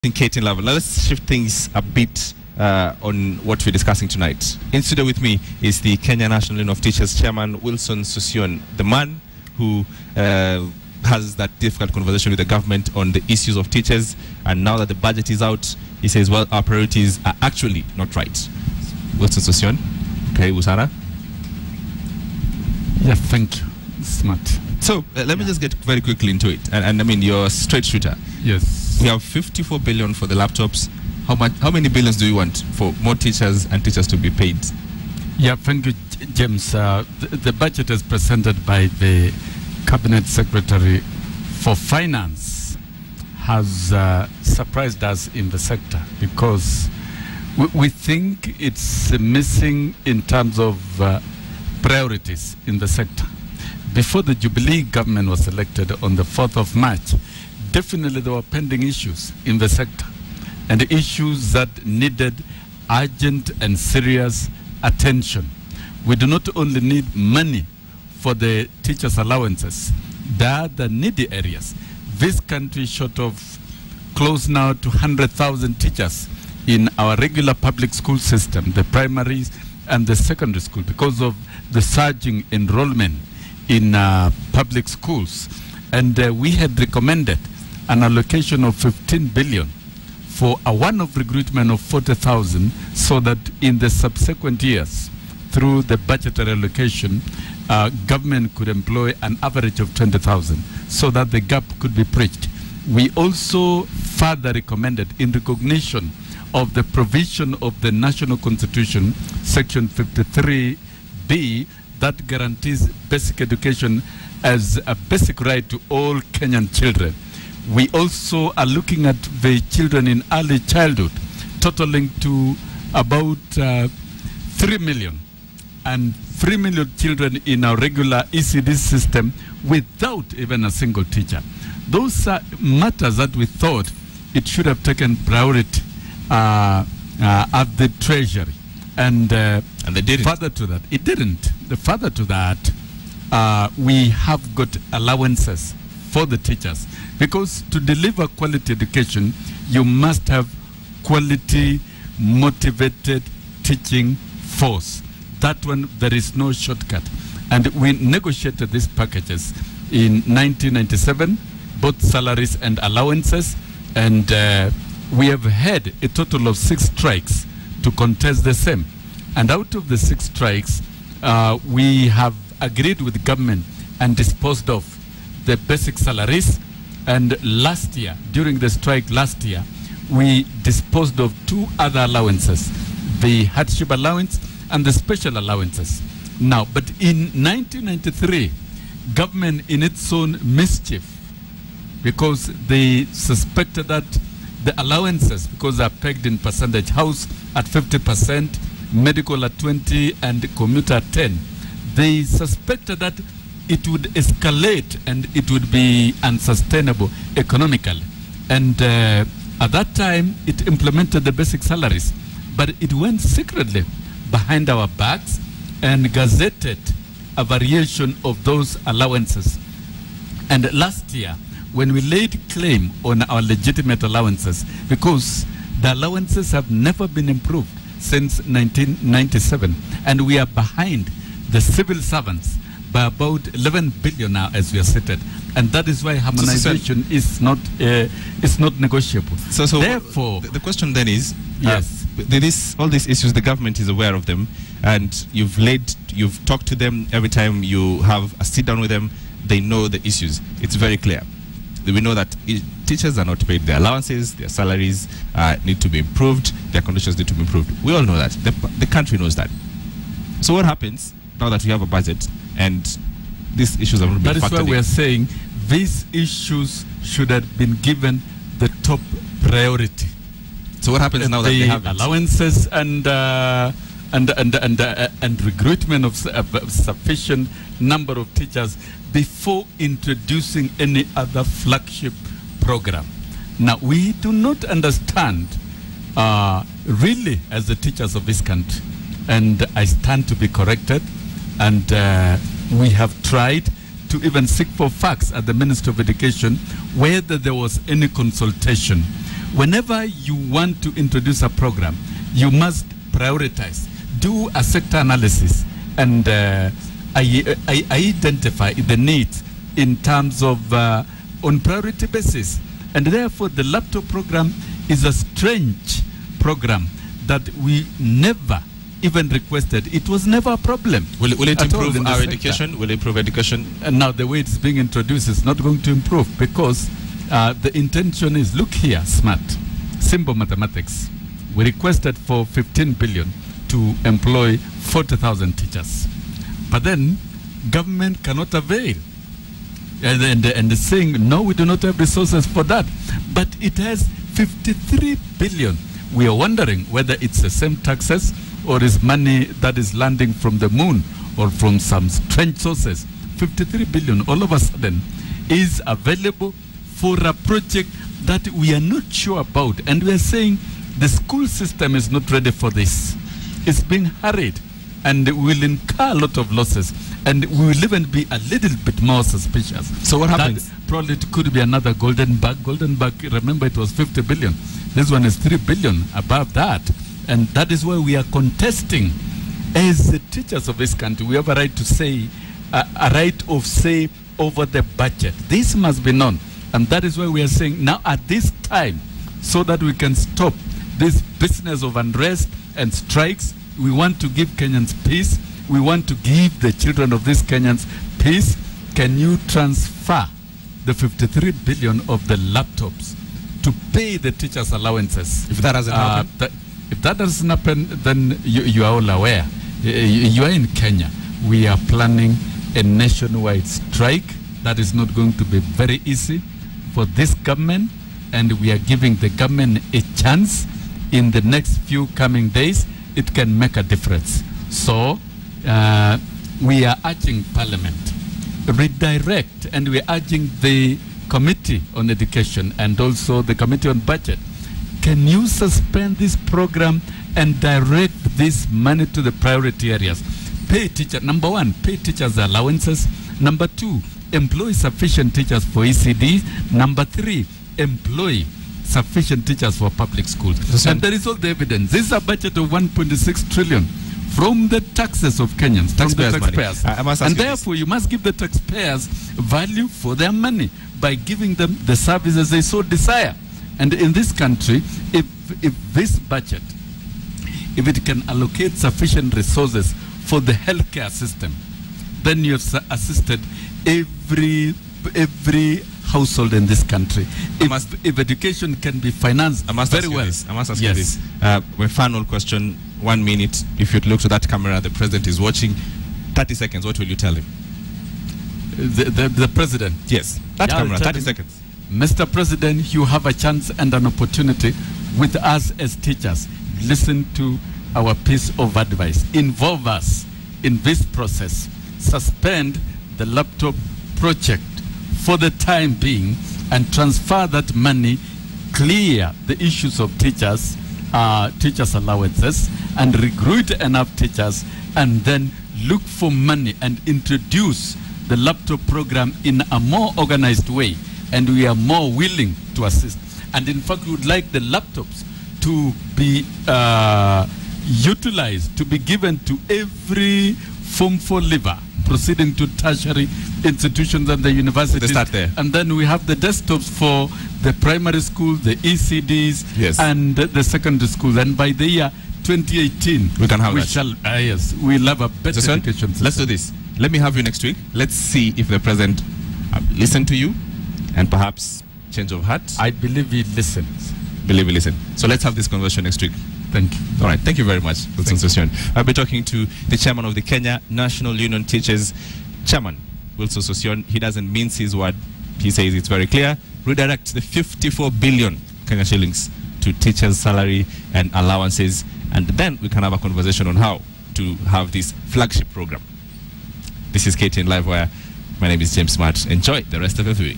in KTN Livewire. Now let's shift things a bit on what we're discussing tonight. In studio with me is the Kenya National Union of Teachers Chairman Wilson Sossion, the man who has that difficult conversation with the government on the issues of teachers. And now that the budget is out, he says, well, our priorities are actually not right. Wilson Sossion, okay, Usana. Yeah, thank you. Smart. So let me just get very quickly into it. And I mean, you're a straight shooter. Yes. We have 54 billion for the laptops. How many billions do you want for more teachers and teachers to be paid? Yeah, thank you, James. The budget is presented by the Cabinet Secretary for Finance has surprised us in the sector because we think it's missing in terms of priorities in the sector. Before the Jubilee government was elected on the 4th of March, definitely there were pending issues in the sector and issues that needed urgent and serious attention. We do not only need money for the teachers' allowances, there are the needy areas. This country is short of close now to 100,000 teachers in our regular public school system, the primaries and the secondary school, because of the surging enrollment in public schools. And we had recommended an allocation of 15 billion for a one-off recruitment of 40,000 so that in the subsequent years, through the budgetary allocation, government could employ an average of 20,000 so that the gap could be bridged. We also further recommended, in recognition of the provision of the National Constitution, Section 53B, that guarantees basic education as a basic right to all Kenyan children. We also are looking at the children in early childhood, totaling to about 3 million. And 3 million children in our regular ECD system without even a single teacher. Those are matters that we thought it should have taken priority at the Treasury. And they didn't. Further to that, it didn't. Further to that, we have got allowances for the teachers. Because to deliver quality education, you must have quality, motivated teaching force. That one, there is no shortcut. And we negotiated these packages in 1997, both salaries and allowances. And we have had a total of 6 strikes to contest the same. And out of the 6 strikes, we have agreed with the government and disposed of the basic salaries. And last year, during the strike last year, we disposed of 2 other allowances, the hardship allowance and the special allowances. Now, but in 1993, government, in its own mischief, because they suspected that the allowances, because they are pegged in percentage, house at 50%, medical at 20%, and commuter at 10%, they suspected that it would escalate and it would be unsustainable economically. And at that time, it implemented the basic salaries, but it went secretly behind our backs and gazetted a variation of those allowances. And last year, when we laid claim on our legitimate allowances, because the allowances have never been improved since 1997, and we are behind the civil servants by about 11 billion now as we are seated, and that is why harmonization is not negotiable. So therefore, the question then is, yes, all these issues, the government is aware of them, and you've talked to them. Every time you have a sit down with them, they know the issues. It's very clear. We know that teachers are not paid their allowances, their salaries need to be improved, their conditions need to be improved. We all know that. The country knows that. So what happens now that we have a budget and these issues are not being factored in? That is why we are saying these issues should have been given the top priority. So what happens now that they have allowances and recruitment of sufficient number of teachers before introducing any other flagship program? Now, we do not understand really as the teachers of this country, and I stand to be corrected, and we have tried to even seek for facts at the Ministry of Education whether there was any consultation whenever you want to introduce a program, you must prioritize, do a sector analysis, and identify the needs in terms of on priority basis. And therefore, the laptop program is a strange program that we never even requested. It was never a problem. Will it improve our education? Will it improve education? And now the way it's being introduced is not going to improve, because the intention is, look here, smart, simple mathematics. We requested for 15 billion to employ 40,000 teachers. But then government cannot avail. And saying, no, we do not have resources for that. But it has 53 billion. We are wondering whether it's the same taxes or is money that is landing from the moon or from some strange sources. 53 billion all of a sudden is available for a project that we are not sure about. And we are saying the school system is not ready for this. It's being hurried and will incur a lot of losses. And we will even be a little bit more suspicious. So what happens? That probably it could be another golden bug. Golden bug, remember, it was 50 billion. This one is 3 billion above that. And that is why we are contesting. As the teachers of this country, we have a right to say, a right of say over the budget. This must be known. And that is why we are saying now at this time, so that we can stop this business of unrest and strikes, we want to give Kenyans peace. We want to give the children of these Kenyans peace. Can you transfer the 53 billion of the laptops to pay the teachers' allowances? If that hasn't happened? If that doesn't happen, then you are all aware. You are in Kenya. We are planning a nationwide strike. That is not going to be very easy for this government, and we are giving the government a chance. In the next few coming days, it can make a difference. So we are urging Parliament, redirect, and we are urging the Committee on Education and also the Committee on Budget. Can you suspend this program and direct this money to the priority areas? Pay teachers, number one, pay teachers allowances. Number two, employ sufficient teachers for ECD. Number three, employ sufficient teachers for public schools. And there is all the evidence. This is a budget of 1.6 trillion from the taxes of Kenyans, taxpayers. And therefore, you must give the taxpayers value for their money by giving them the services they so desire. And in this country, if this budget, if it can allocate sufficient resources for the healthcare system, then you have assisted every household in this country. If education can be financed very well. I must ask you this. My final question, 1 minute. If you look to that camera, the president is watching. 30 seconds, what will you tell him? The president? Yes, that camera, 30 seconds. Mr. President, you have a chance and an opportunity with us as teachers. Listen to our piece of advice. Involve us in this process. Suspend the laptop project for the time being and transfer that money, clear the issues of teachers' allowances, and recruit enough teachers, and then look for money and introduce the laptop program in a more organized way. And we are more willing to assist. And in fact, we would like the laptops to be utilized, to be given to every Form 4 leaver proceeding to tertiary institutions and the universities. They start there. And then we have the desktops for the primary school, the ECDs, yes, and the secondary schools. And by the year 2018, we can have that. Yes, we'll have a better education system. Let's do this. Let me have you next week. Let's see if the president listened to you and perhaps change of heart. I believe he listens. Believe he listened. So let's have this conversation next week. Thank you. All right. Thank you very much, Sossion. I'll be talking to the chairman of the Kenya National Union Teachers, Chairman Wilson Sossion. He doesn't mince his word. He says it's very clear. Redirect the 54 billion Kenya shillings to teachers' salary and allowances, and then we can have a conversation on how to have this flagship program. This is KTN Livewire. My name is James Smart. Enjoy the rest of the week.